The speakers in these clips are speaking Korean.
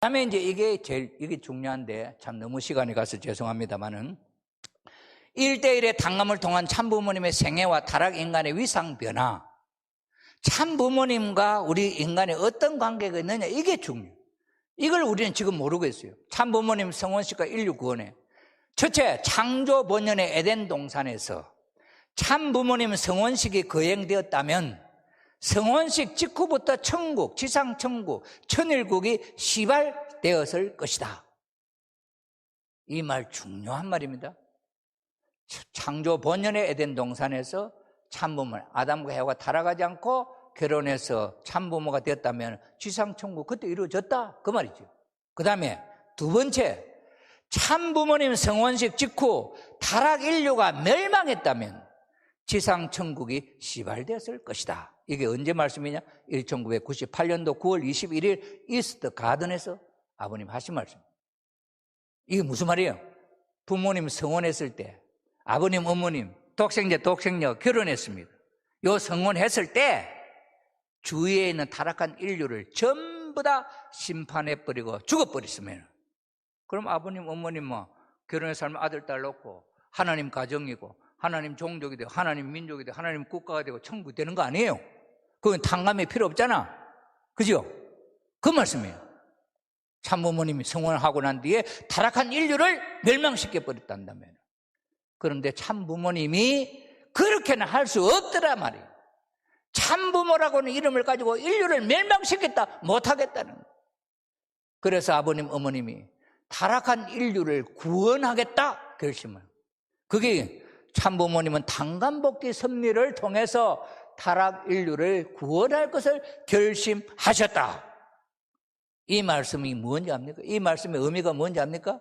그다음에 이제 이게 중요한데 참 너무 시간이 가서 죄송합니다만은 1대1의 단감을 통한 참부모님의 생애와 타락 인간의 위상 변화, 참부모님과 우리 인간의 어떤 관계가 있느냐, 이게 중요해요. 이걸 우리는 지금 모르고 있어요. 참부모님 성원식과 인류 구원에 첫째, 창조 본연의 에덴 동산에서 참부모님 성원식이 거행되었다면 성원식 직후부터 천국, 지상천국, 천일국이 시발되었을 것이다. 이 말 중요한 말입니다. 창조 본연의 에덴 동산에서 참부모, 아담과 해와가 타락하지 않고 결혼해서 참부모가 되었다면 지상천국 그때 이루어졌다, 그 말이죠. 그 다음에 두 번째, 참부모님 성원식 직후 타락 인류가 멸망했다면 지상천국이 시발되었을 것이다. 이게 언제 말씀이냐? 1998년도 9월 21일 이스트 가든에서 아버님 하신 말씀. 이게 무슨 말이에요? 부모님 성원했을 때 아버님, 어머님, 독생자, 독생녀 결혼했습니다. 요 성원했을 때 주위에 있는 타락한 인류를 전부 다 심판해버리고 죽어버렸으면, 그럼 아버님, 어머님 결혼해서 살면 아들, 딸 놓고 하나님 가정이고 하나님 종족이 되고 하나님 민족이 되고 하나님 국가가 되고 천국이 되는 거 아니에요? 그건 탕감이 필요 없잖아. 그죠? 그 말씀이에요. 참부모님이 성원하고 난 뒤에 타락한 인류를 멸망시켜버렸단다면, 그런데 참부모님이 그렇게는 할 수 없더라 말이에요. 참부모라고는 이름을 가지고 인류를 멸망시켰다 못하겠다는 거예요. 그래서 아버님, 어머님이 타락한 인류를 구원하겠다 결심을. 그게 참부모님은 탕감복귀 섭리를 통해서 타락 인류를 구원할 것을 결심하셨다. 이 말씀이 뭔지 압니까? 이 말씀의 의미가 뭔지 압니까?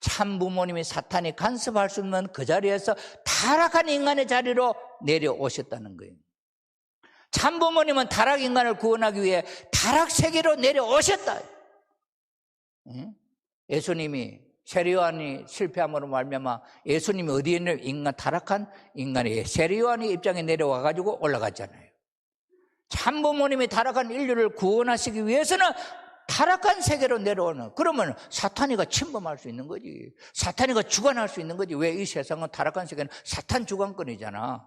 참부모님이 사탄이 간섭할 수 없는 그 자리에서 타락한 인간의 자리로 내려오셨다는 거예요. 참부모님은 타락 인간을 구원하기 위해 타락 세계로 내려오셨다. 예수님이 세례요한이 실패함으로 말미암아 예수님이 어디에 있는 타락한 인간의 세례요한의 입장에 내려와 가지고 올라갔잖아요. 참부모님이 타락한 인류를 구원하시기 위해서는 타락한 세계로 내려오는, 그러면 사탄이가 침범할 수 있는 거지. 사탄이가 주관할 수 있는 거지. 왜 이 세상은 타락한 세계는 사탄 주관권이잖아.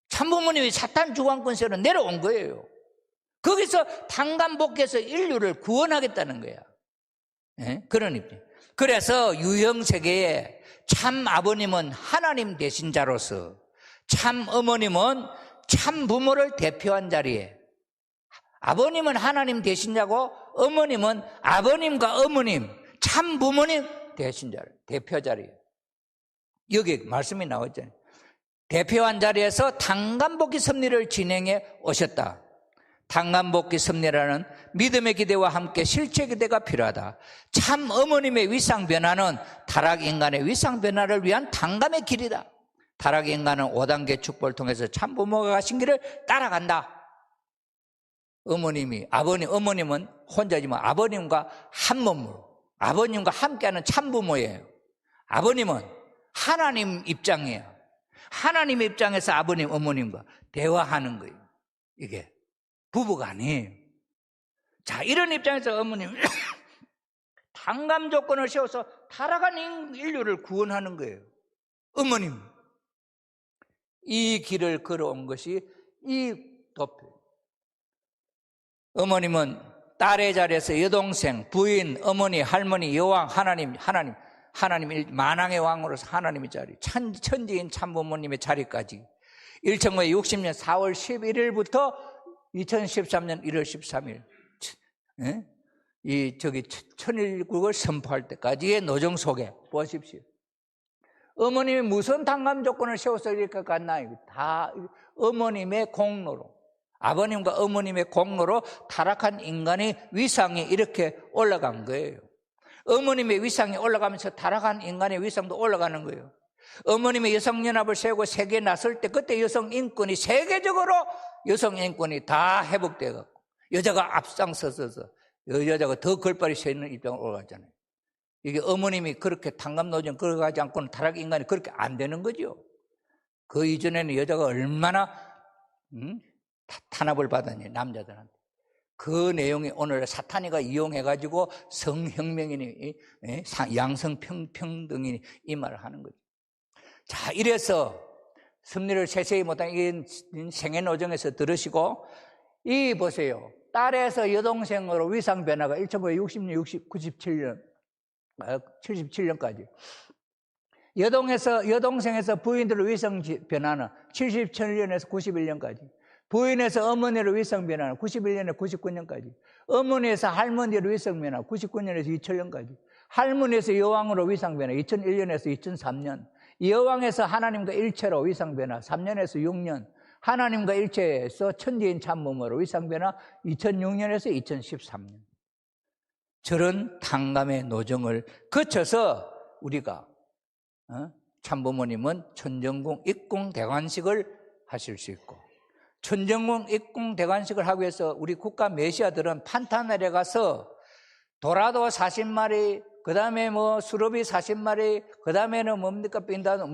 참부모님이 사탄 주관권세로 내려온 거예요. 거기서 탕감복귀해서 인류를 구원하겠다는 거야. 그런 입장. 그래서 유형세계에 참 아버님은 하나님 되신 자로서 참 어머님은 참 부모를 대표한 자리에, 아버님은 하나님 되신 자고 어머님은 아버님과 어머님, 참 부모님 되신 자리, 대표 자리에 여기 말씀이 나왔잖아요. 대표한 자리에서 탕감복귀 섭리를 진행해 오셨다. 탕감복귀 섭리라는 믿음의 기대와 함께 실제 기대가 필요하다. 참 어머님의 위상 변화는 타락 인간의 위상 변화를 위한 탕감의 길이다. 타락 인간은 5단계 축복을 통해서 참 부모가 가신 길을 따라간다. 어머님은 혼자지만 아버님과 한 몸으로, 아버님과 함께하는 참 부모예요. 아버님은 하나님 입장이에요. 하나님 입장에서 아버님, 어머님과 대화하는 거예요. 이게 부부가 아니에요. 자, 이런 입장에서 어머님 탕감 조건을 세워서 타락한 인류를 구원하는 거예요. 어머님, 이 길을 걸어온 것이 이 도표. 어머님은 딸의 자리에서 여동생, 부인, 어머니, 할머니, 여왕, 하나님 만왕의 왕으로서 하나님의 자리, 천지인 참부모님의 자리까지 1960년 4월 11일부터 2013년 1월 13일 천일국을 선포할 때까지의 노정 속에 보십시오. 어머님이 무슨 탕감 조건을 세워서 이렇게 갔나요? 다 어머님의 공로로, 아버님과 어머님의 공로로 타락한 인간의 위상이 이렇게 올라간 거예요. 어머님의 위상이 올라가면서 타락한 인간의 위상도 올라가는 거예요. 어머님의 여성연합을 세우고 세계에 나설 때 그때 여성인권이 세계적으로 여성인권이 다 회복되고 여자가 앞장서서 여자가 더 걸발이 서 있는 입장으로 올라갔잖아요. 이게 어머님이 그렇게 탕감노정 걸어가지 않고는 타락 인간이 그렇게 안 되는 거죠. 그 이전에는 여자가 얼마나 탄압을 받았니, 남자들한테. 그 내용이 오늘 사탄이가 이용해가지고 성혁명이니 양성평등이니 이 말을 하는 거죠. 자, 이래서 섭리를 세세히 못한 이 생애노정에서 들으시고, 이 보세요. 딸에서 여동생으로 위상 변화가 1960년, 97년, 77년까지. 여동생에서 부인들로 위상 변화는 77년에서 91년까지. 부인에서 어머니로 위상 변화는 91년에서 99년까지. 어머니에서 할머니로 위상 변화 99년에서 2000년까지. 할머니에서 여왕으로 위상 변화 2001년에서 2003년. 여왕에서 하나님과 일체로 위상 변화 3년에서 6년. 하나님과 일체에서 천지인 참모모로 위상 변화 2006년에서 2013년. 저런 탕감의 노정을 거쳐서 우리가 참부모님은 천정궁 입궁 대관식을 하실 수 있고, 천정궁 입궁 대관식을 하기 위해서 우리 국가 메시아들은 판타넬에 가서 도라도 40마리, 그 다음에 수르비 40마리, 그 다음에는 뭡니까? 빈다노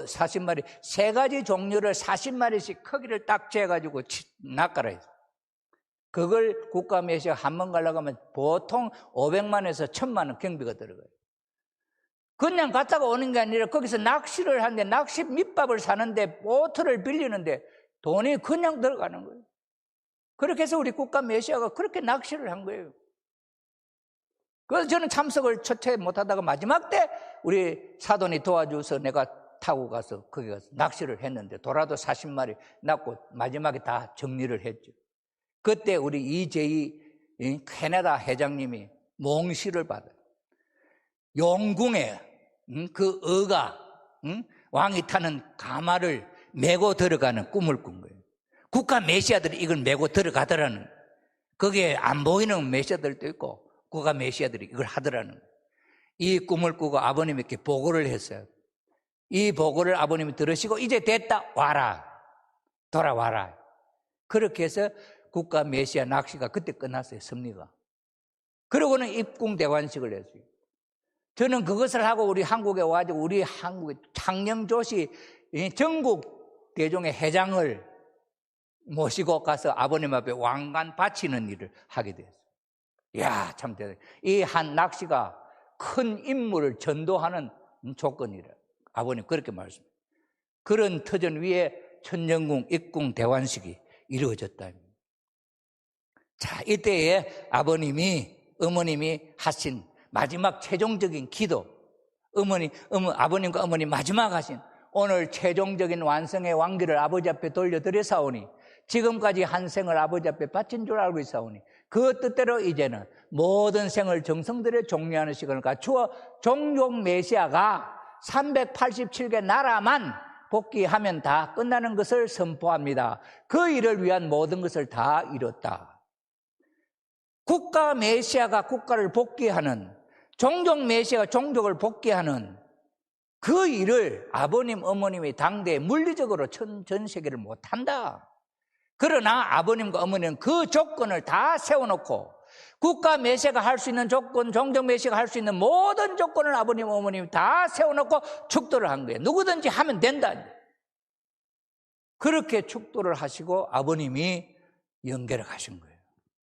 40마리, 세 가지 종류를 40마리씩 크기를 딱 재가지고 낚아라 해서. 그걸 국가 메시아 한 번 가려고 하면 보통 500만에서 1000만 원 경비가 들어가요. 그냥 갔다가 오는 게 아니라 거기서 낚시를 하는데, 낚시 밑밥을 사는데, 보트를 빌리는데 돈이 그냥 들어가는 거예요. 그렇게 해서 우리 국가 메시아가 그렇게 낚시를 한 거예요. 그래서 저는 참석을 첫째 못하다가 마지막 때 우리 사돈이 도와줘서 내가 타고 가서 거기 가서 낚시를 했는데 도라도 40마리 낚고 마지막에 다 정리를 했죠. 그때 우리 이재희 캐나다 회장님이 몽시를 받아요. 용궁에 그 어가 왕이 타는 가마를 메고 들어가는 꿈을 꾼 거예요. 국가 메시아들이 이걸 메고 들어가더라는, 거기에 안 보이는 메시아들도 있고 국가 메시아들이 이걸 하더라는 거예요. 이 꿈을 꾸고 아버님께 보고를 했어요. 이 보고를 아버님이 들으시고 이제 됐다, 와라, 돌아와라. 그렇게 해서 국가 메시아 낚시가 그때 끝났어요. 섭리가. 그러고는 입궁 대관식을 했어요. 저는 그것을 하고 우리 한국에 와가지고 우리 한국의 창녕조시 전국 대종의 회장을 모시고 가서 아버님 앞에 왕관 바치는 일을 하게 됐어요. 이야, 참 대단해. 이 한 낚시가 큰 임무를 전도하는 조건이라 아버님 그렇게 말씀합니다. 그런 터전 위에 천정궁 입궁 대관식이 이루어졌다. 자, 이때에 어머님이 하신 마지막 최종적인 기도, 아버님과 어머니 마지막 하신 오늘 최종적인 완성의 왕기를 아버지 앞에 돌려드리사오니, 지금까지 한 생을 아버지 앞에 바친 줄 알고 있사오니 그 뜻대로 이제는 모든 생을 정성들에 종료하는 시간을 갖추어 종종 메시아가 387개 나라만 복귀하면 다 끝나는 것을 선포합니다. 그 일을 위한 모든 것을 다 이뤘다. 국가 메시아가 국가를 복귀하는, 종족 메시아가 종족을 복귀하는 그 일을 아버님, 어머님이 당대에 물리적으로 전 세계를 못한다. 그러나 아버님과 어머니는 그 조건을 다 세워놓고 국가 메시아가 할 수 있는 조건, 종족 메시아가 할 수 있는 모든 조건을 아버님, 어머님이 다 세워놓고 축도를 한 거예요. 누구든지 하면 된다. 그렇게 축도를 하시고 아버님이 연결을 하신 거예요.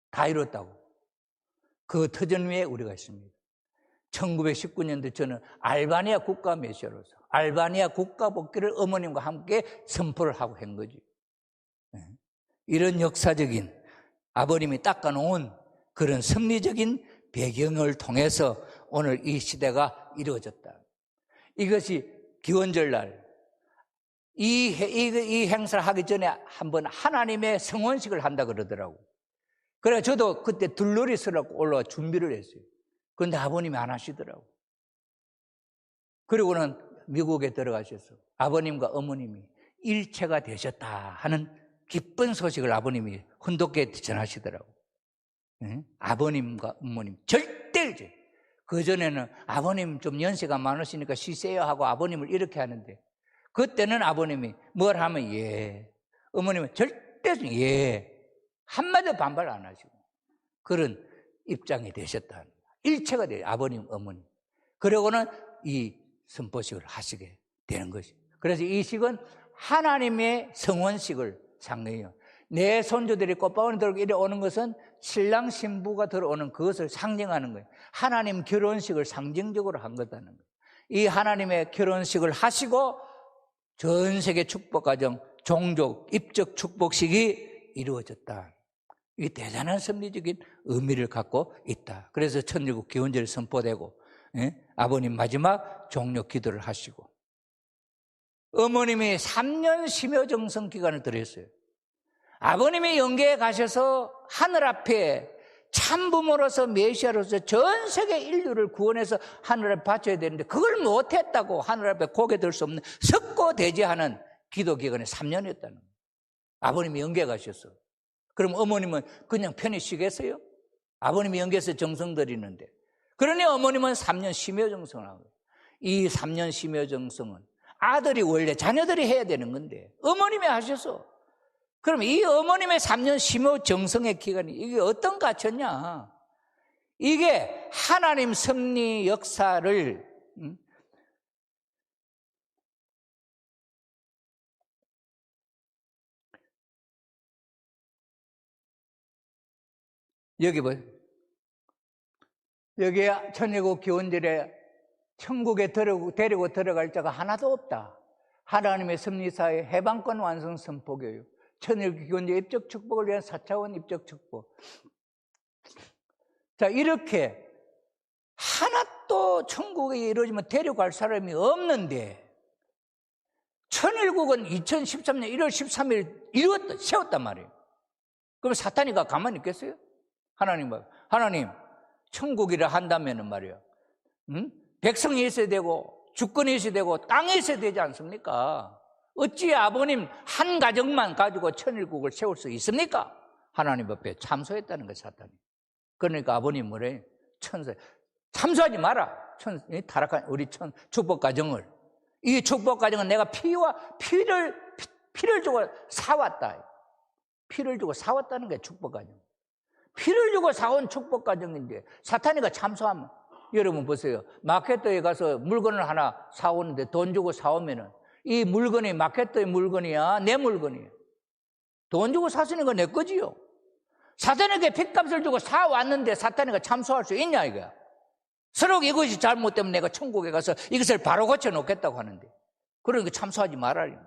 다 이뤘다고. 그 터전 위에 우리가 있습니다. 1919년도 저는 알바니아 국가 메시아로서 알바니아 국가 복귀를 어머님과 함께 선포를 하고 한 거지. 이런 역사적인 아버님이 닦아놓은 그런 섭리적인 배경을 통해서 오늘 이 시대가 이루어졌다. 이것이 기원절날 이 행사를 하기 전에 한번 하나님의 성원식을 한다 그러더라고. 그래 저도 그때 들러리 서라고 올라와 준비를 했어요. 그런데 아버님이 안 하시더라고. 그리고는 미국에 들어가셔서 아버님과 어머님이 일체가 되셨다 하는 기쁜 소식을 아버님이 혼독하게 전하시더라고. 아버님과 어머님 절대 이제 그전에는 아버님 좀 연세가 많으시니까 쉬세요 하고 아버님을 이렇게 하는데, 그때는 아버님이 뭘 하면 예, 어머님은 절대 예, 한마디도 반발 안 하시고 그런 입장이 되셨다. 일체가 돼요. 아버님, 어머님. 그러고는 이 선포식을 하시게 되는 것이. 그래서 이 식은 하나님의 성원식을 상해요. 내 손주들이 꽃바구니 들고 이래 오는 것은 신랑 신부가 들어오는 그것을 상징하는 거예요. 하나님 결혼식을 상징적으로 한 거다는 거예요. 이 하나님의 결혼식을 하시고 전 세계 축복가정, 종족, 입적 축복식이 이루어졌다. 이 대단한 섭리적인 의미를 갖고 있다. 그래서 천일국 기원절이 선포되고, 아버님 마지막 종료 기도를 하시고, 어머님이 3년 심효정성 기간을 들였어요. 아버님이 영계에 가셔서 하늘 앞에 참부모로서 메시아로서 전 세계 인류를 구원해서 하늘 앞에 바쳐야 되는데 그걸 못했다고 하늘 앞에 고개 들 수 없는 석고대죄하는 기도 기간이 3년이었다는 거예요. 아버님이 영계에 가셨어. 그럼 어머님은 그냥 편히 쉬겠어요? 아버님이 영계에서 정성 드리는데. 그러니 어머님은 3년 심효정성을 하고, 이 3년 심효정성은 아들이 원래 자녀들이 해야 되는 건데 어머님이 하셔서, 그럼 이 어머님의 3년 심효정성의 기간이 이게 어떤 가치였냐? 이게 하나님 섭리 역사를 여기 보세요. 여기에 천일국 기원절에 천국에 데리고 들어갈 자가 하나도 없다. 하나님의 섭리사의 해방권 완성 선포교육, 천일국 기원절 입적 축복을 위한 4차원 입적 축복. 자, 이렇게 하나도 천국에 이루어지면 데려갈 사람이 없는데 천일국은 2013년 1월 13일 세웠단 말이에요. 그럼 사탄이가 가만히 있겠어요? 하나님, 천국이라 한다면은 말이에요. 백성이 있어야 되고, 주권이 있어야 되고, 땅이 있어야 되지 않습니까? 어찌 아버님 한 가정만 가지고 천일국을 세울 수 있습니까? 하나님 앞에 참소했다는 거예요, 사탄이. 그러니까 아버님 뭐래? 참소하지 마라. 타락한 우리 축복 가정을. 이 축복 가정은 내가 피를 주고 사왔다. 피를 주고 사왔다는 게 축복 가정. 피를 주고 사온 축복 가정인데 사탄이가 참소하면, 여러분 보세요. 마켓도에 가서 물건을 하나 사오는데 돈 주고 사오면은 이 물건이 마켓도의 물건이야, 내 물건이야? 돈 주고 샀으니까 내 거지요. 사탄에게 핏값을 주고 사왔는데 사탄이가 참소할 수 있냐 이거야. 서로 이것이 잘못되면 내가 천국에 가서 이것을 바로 고쳐놓겠다고 하는데, 그러니까 참소하지 말아요.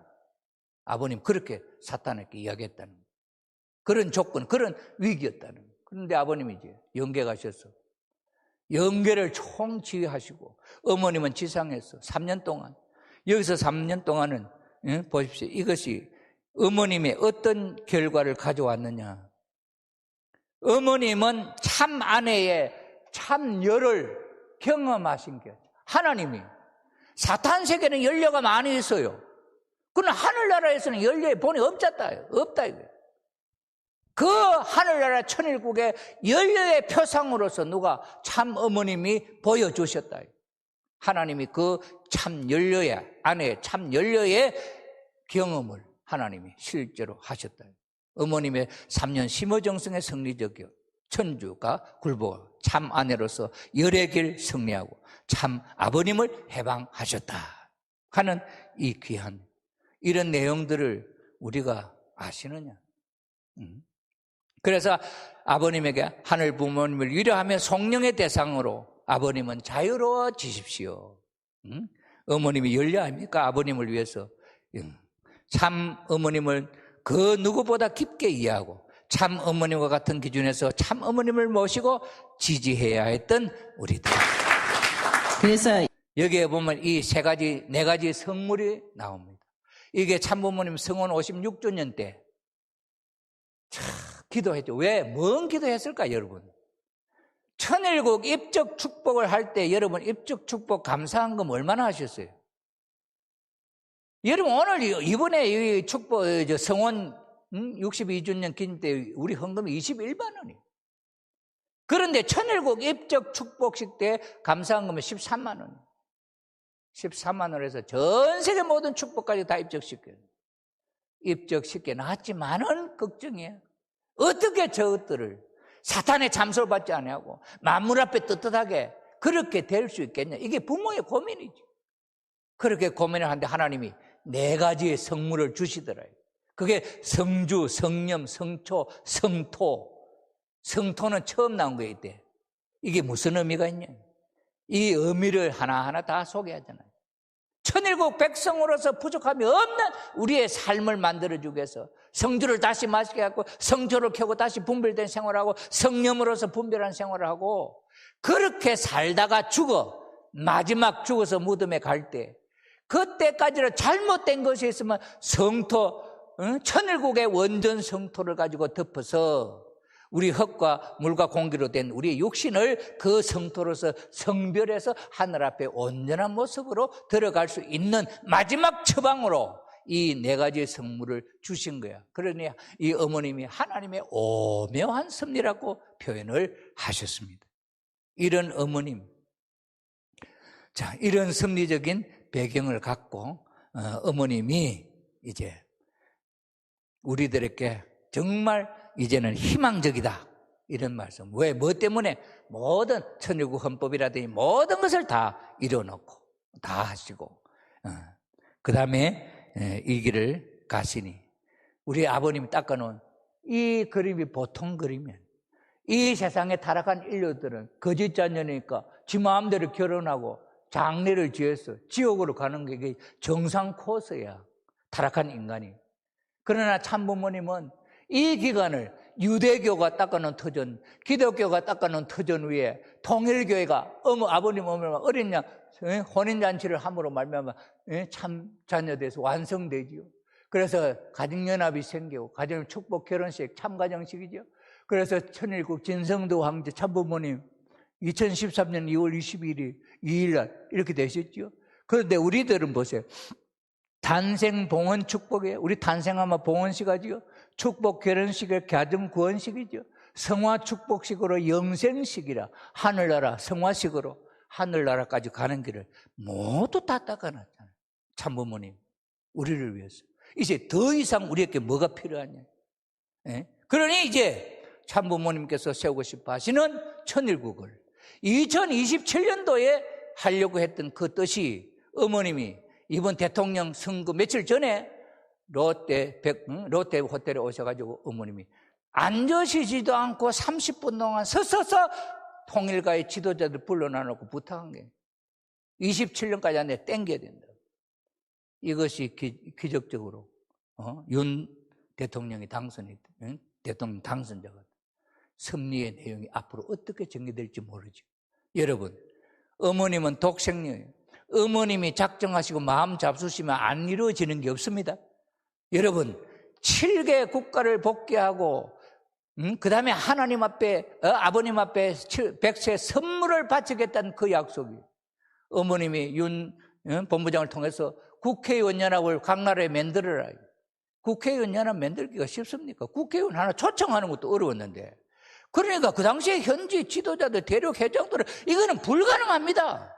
아버님 그렇게 사탄에게 이야기했다는 거예요. 그런 조건, 그런 위기였다는 거예요. 그런데 아버님이 이제 영계 가셔서 영계를 총지휘하시고 어머님은 지상에서 3년 동안, 여기서 3년 동안은 보십시오. 이것이 어머님의 어떤 결과를 가져왔느냐. 어머님은 참 아내의 참 열을 경험하신 게, 하나님이 사탄 세계는 연료가 많이 있어요. 그러나 하늘나라에서는 연료의 본이 없다 이거예요. 그 하늘나라 천일국의 연료의 표상으로서 누가 참 어머님이 보여주셨다. 하나님이 그 참 연료의 아내의 참 연료의 경험을 하나님이 실제로 하셨다. 어머님의 3년 심어정성의 승리적이요, 천주가 굴복 참 아내로서 열의 길 승리하고 참 아버님을 해방하셨다 하는 이 귀한 이런 내용들을 우리가 아시느냐? 그래서 아버님에게 하늘 부모님을 위로하며 성령의 대상으로 아버님은 자유로워지십시오. 어머님이 열려 아닙니까? 아버님을 위해서 참 어머님을 그 누구보다 깊게 이해하고 참 어머님과 같은 기준에서 참 어머님을 모시고 지지해야 했던 우리들. 그래서 여기에 보면 이 네 가지 성물이 나옵니다. 이게 참부모님 성원 56주년 때 기도했죠. 왜? 뭔 기도했을까, 여러분? 천일국 입적 축복을 할 때 여러분 입적 축복 감사한금 얼마나 하셨어요? 여러분 오늘 이번에 이 축복 성원 62주년 기념 때 우리 헌금이 21만 원이에요. 그런데 천일국 입적 축복식 때 감사한금은 13만 원. 13만 원에서 전 세계 모든 축복까지 다 입적시켜요. 입적시켜 놨지만은 걱정이에요. 어떻게 저것들을 사탄의 참소를 받지 아니하고 만물 앞에 떳떳하게 그렇게 될 수 있겠냐. 이게 부모의 고민이죠. 그렇게 고민을 하는데 하나님이 4가지의 성물을 주시더라고요. 그게 성주, 성령, 성초, 성토. 성토는 처음 나온 거예요, 이때. 이게 무슨 의미가 있냐? 이 의미를 하나하나 다 소개하잖아요. 천일국 백성으로서 부족함이 없는 우리의 삶을 만들어주기 위해서 성주를 다시 마시게 하고 성조를 켜고 다시 분별된 생활을 하고 성령으로서 분별한 생활을 하고 그렇게 살다가 죽어 마지막 죽어서 무덤에 갈 때 그때까지는 잘못된 것이 있으면 성토, 천일국의 원전 성토를 가지고 덮어서 우리 흙과 물과 공기로 된 우리의 육신을 그 성토로서 성별해서 하늘 앞에 온전한 모습으로 들어갈 수 있는 마지막 처방으로 이 네 가지 성물을 주신 거야. 그러니 이 어머님이 하나님의 오묘한 섭리라고 표현을 하셨습니다. 이런 어머님, 자, 이런 섭리적인 배경을 갖고 어머님이 이제 우리들에게 정말 이제는 희망적이다 이런 말씀. 왜? 뭐 때문에? 모든 천일국 헌법이라든지 모든 것을 다 이뤄놓고 다 하시고 그 다음에 이 길을 가시니 우리 아버님이 닦아놓은 이 그림이 보통 그림이에요. 이 세상에 타락한 인류들은 거짓 자녀니까 지 마음대로 결혼하고 장례를 지어서 지옥으로 가는 게 정상 코스야. 타락한 인간이. 그러나 참부모님은 이 기간을 유대교가 닦아놓은 터전, 기독교가 닦아놓은 터전 위에 통일교회가 아버님 어머니가 어린 양 혼인잔치를 함으로 말미암아 참 자녀돼서 완성되지요. 그래서 가정연합이 생기고 가정 축복 결혼식 참가정식이죠. 그래서 천일국 진성도 황제 참부모님 2013년 2월 22일 2일날 이렇게 되셨죠. 그런데 우리들은 보세요. 탄생 봉헌 축복이에요. 우리 탄생하면 봉헌식하지요. 축복 결혼식을 가정 구원식이죠. 성화 축복식으로 영생식이라 하늘나라 성화식으로 하늘나라까지 가는 길을 모두 다 닦아놨잖아요. 참부모님 우리를 위해서. 이제 더 이상 우리에게 뭐가 필요하냐. 그러니 이제 참부모님께서 세우고 싶어 하시는 천일국을 2027년도에 하려고 했던 그 뜻이 어머님이 이번 대통령 선거 며칠 전에 롯데 호텔에 오셔가지고 어머님이 앉으시지도 않고 30분 동안 서서서 통일가의 지도자들 불러놔놓고 부탁한 게 27년까지 안에 땡겨야 된다. 이것이 기적적으로 윤 대통령이 대통령 당선자가 섭리의 내용이 앞으로 어떻게 전개될지 모르죠. 여러분, 어머님은 독생녀예요. 어머님이 작정하시고 마음 잡수시면 안 이루어지는 게 없습니다. 여러분 7개 국가를 복귀하고 그 다음에 하나님 앞에 아버님 앞에 백세 선물을 바치겠다는 그 약속이 어머님이 윤 본부장을 통해서 국회의원 연합을 각 나라에 만들어라. 국회의원 연합 만들기가 쉽습니까? 국회의원 하나 초청하는 것도 어려웠는데 그러니까 그 당시에 현지 지도자들 대륙 회장들은 이거는 불가능합니다.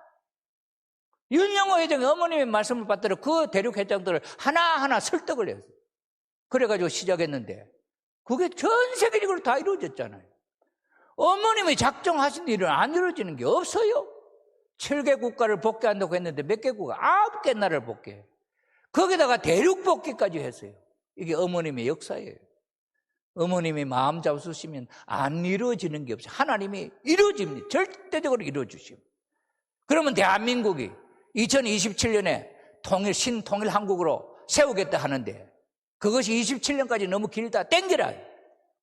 윤영호 회장이 어머님의 말씀을 받들어 그 대륙 회장들을 하나하나 설득을 했어요. 그래가지고 시작했는데 그게 전 세계적으로 다 이루어졌잖아요. 어머님이 작정하신 일은 안 이루어지는 게 없어요. 7개 국가를 복귀한다고 했는데 몇 개 국가? 9개 나라를 복귀해. 거기다가 대륙 복귀까지 했어요. 이게 어머님의 역사예요. 어머님이 마음 잡수시면 안 이루어지는 게 없어요. 하나님이 이루어집니다. 절대적으로 이루어주십니다. 그러면 대한민국이 2027년에 신통일 한국으로 세우겠다 하는데 그것이 27년까지 너무 길다. 땡기라.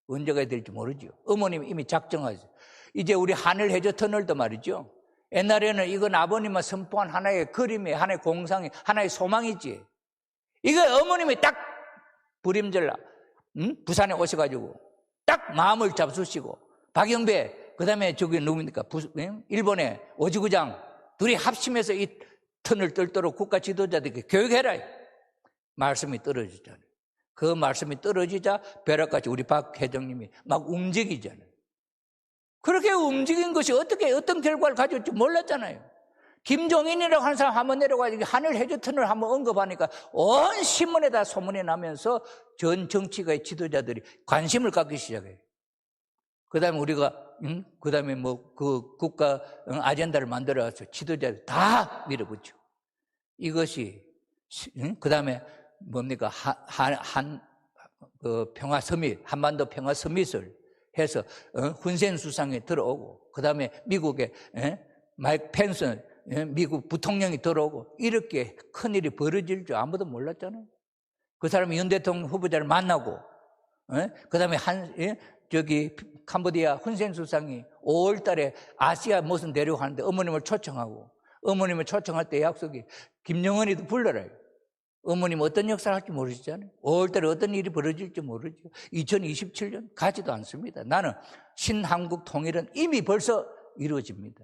언제가 될지 모르죠. 어머님이 이미 작정하셨어요. 이제 우리 하늘 해저 터널도 말이죠. 옛날에는 이건 아버님만 선포한 하나의 그림이 하나의 공상이 하나의 소망이지. 이거 어머님이 딱 부림절라 부산에 오셔가지고 딱 마음을 잡수시고 박영배 그다음에 저기 누굽니까 일본의 오지구장 둘이 합심해서 이 터널 뚫도록 국가 지도자들에게 교육해라. 말씀이 떨어지잖아요. 그 말씀이 떨어지자 벼락같이 우리 박 회장님이 막 움직이잖아요. 그렇게 움직인 것이 어떤 결과를 가져올지 몰랐잖아요. 김종인이라고 하는 사람 한번 내려가지고 하늘 해저 터널 한번 언급하니까 온 신문에다 소문이 나면서 전 정치가의 지도자들이 관심을 갖기 시작해요. 그 다음에 우리가, 그 다음에 그 국가 아젠다를 만들어서 지도자들 다 밀어붙여. 이것이, 그 다음에 뭡니까, 평화 서밋, 한반도 평화 서밋을 해서 훈센 수상이 들어오고 그다음에 미국의 마이크 펜스 미국 부통령이 들어오고 이렇게 큰일이 벌어질 줄 아무도 몰랐잖아요. 그 사람이 윤 대통령 후보자를 만나고 그다음에 캄보디아 훈센 수상이 5월 달에 아시아 무슨 데려고 하는데 어머님을 초청하고 어머님을 초청할 때 약속이 김영헌이도 불러라. 어머님 어떤 역사를 할지 모르시잖아요. 5월 달에 어떤 일이 벌어질지 모르죠. 2027년 가지도 않습니다. 나는 신한국 통일은 이미 벌써 이루어집니다.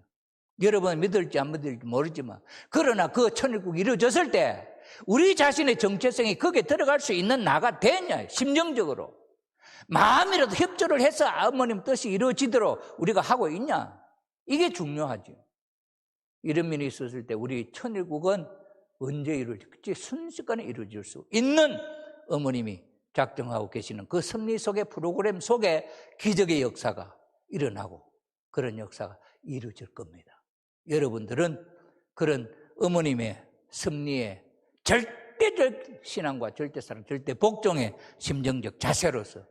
여러분 믿을지 안 믿을지 모르지만 그러나 그 천일국이 이루어졌을 때 우리 자신의 정체성이 거기에 들어갈 수 있는 나가 되냐 심정적으로 마음이라도 협조를 해서 어머님 뜻이 이루어지도록 우리가 하고 있냐 이게 중요하죠. 이런 면이 있었을 때 우리 천일국은 언제 이루어질지 순식간에 이루어질 수 있는 어머님이 작정하고 계시는 그 섭리 속의 프로그램 속에 기적의 역사가 일어나고 그런 역사가 이루어질 겁니다. 여러분들은 그런 어머님의 섭리의 절대적 신앙과 절대사랑, 절대 복종의 심정적 자세로서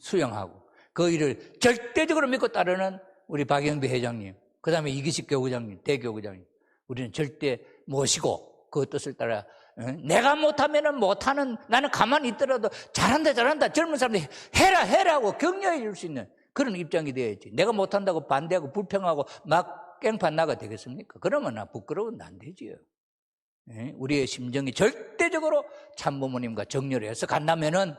수용하고 그 일을 절대적으로 믿고 따르는 우리 박영배 회장님, 그 다음에 이기식 교구장님, 대교구장님, 우리는 절대 모시고 그 뜻을 따라 내가 못하면은 못하는 나는 가만히 있더라도 잘한다 젊은 사람들이 해라 하고 격려해 줄 수 있는 그런 입장이 되어야지. 내가 못한다고 반대하고 불평하고 막 깽판 나가 되겠습니까? 그러면 나 부끄러우면 안 되지요. 우리의 심정이 절대적으로 참부모님과 정렬해서 간다면은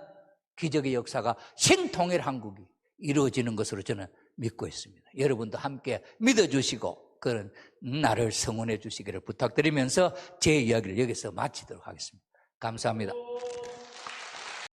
기적의 역사가 신통일 한국이 이루어지는 것으로 저는 믿고 있습니다. 여러분도 함께 믿어주시고 그런 나를 성원해 주시기를 부탁드리면서 제 이야기를 여기서 마치도록 하겠습니다. 감사합니다.